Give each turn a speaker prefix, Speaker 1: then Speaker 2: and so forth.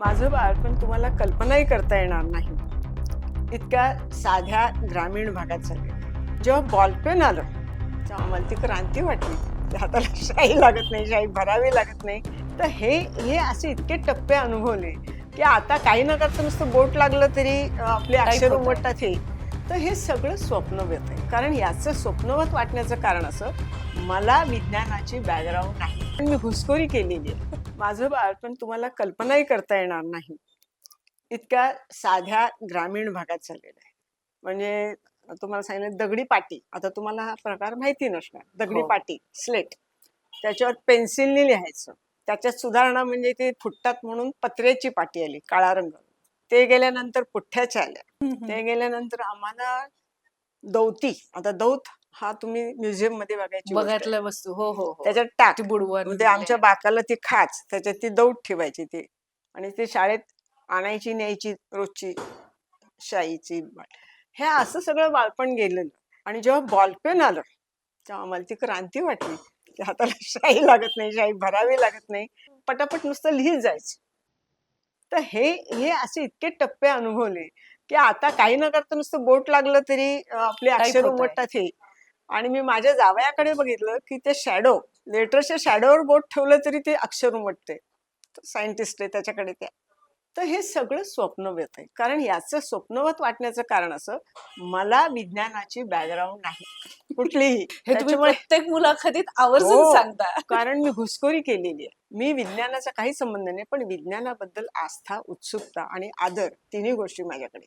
Speaker 1: माझं बालपण तुम्हाला कल्पनाही करता येणार नाही. इतक्या साध्या ग्रामीण भागात झाले. जेव्हा बॉलपेन आलं तेव्हा मला ती क्रांती वाटली. त्या हाताला शाई लागत नाही, शाई भरावी लागत नाही. तर हे हे असे इतके टप्पे अनुभवले की आता काही न करता नुसतं बोट लागलं तरी आपले अक्षर उमटतात. हे तर हे सगळं स्वप्नवत आहे. कारण याचं स्वप्नवत वाटण्याचं कारण असं, मला विज्ञानाची बॅकग्राऊंड नाही, पण मी घुसखोरी केलेली आहे. माझं बालपण तुम्हाला कल्पनाही करता येणार नाही. इतक्या साध्या ग्रामीण भागात झालेलं आहे. म्हणजे तुम्हाला सांगितलं दगडी पाटी. आता तुम्हाला हा प्रकार माहिती नसणार. दगडी पाटी, स्लेट. त्याच्यावर पेन्सिलने लिहायचं. त्याच्यात सुधारणा म्हणजे ते फुटतात म्हणून पत्र्याची पाटी आली, काळा रंग. ते गेल्यानंतर पुठ्ठ्याच्या आल्या. ते गेल्यानंतर आम्हाला दौती. आता दौत हा तुम्ही म्युझियम मध्ये बघायची गोष्ट आहे.
Speaker 2: बघायतल्या वस्तू. हो हो हो.
Speaker 1: त्याच्यात टाक.
Speaker 2: ती बुडवून
Speaker 1: म्हणजे आमच्या बाकाला ती खाच, त्याच्यात ती दौत ठेवायची ती. आणि ती शाळेत आणायची न्यायची रोजची शाईची. हे असं सगळं बालपण गेलेलं. आणि जेव्हा बॉलपेन आलं तेव्हा मला ती क्रांती वाटली. की हाताला शाई लागत नाही, शाई भरावी लागत नाही, पटापट नुसतं लिहित जायचं. तर हे हे असे इतके टप्पे अनुभवले की आता काही न करता नुसतं बोट लागलं तरी आपले अक्षर उमटतात. हे आणि मी माझ्या जावयाकडे बघितलं की ते शॅडो, लेटरच्या शॅडोवर बोट ठेवलं तरी ते अक्षर उमटते. सायंटिस्ट आहे त्याच्याकडे त्या. तर हे सगळं स्वप्नवत आहे. कारण याचं स्वप्नवत वाटण्याचं कारण असं, मला विज्ञानाची बॅकग्राऊंड नाही कुठलीही.
Speaker 2: हे तुम्ही प्रत्येक मुलाखतीत आवर्जून सांगता.
Speaker 1: कारण मी घुसखोरी केलेली आहे. मी विज्ञानाचा काही संबंध नाही, पण विज्ञानाबद्दल आस्था, उत्सुकता आणि आदर तिन्ही गोष्टी माझ्याकडे.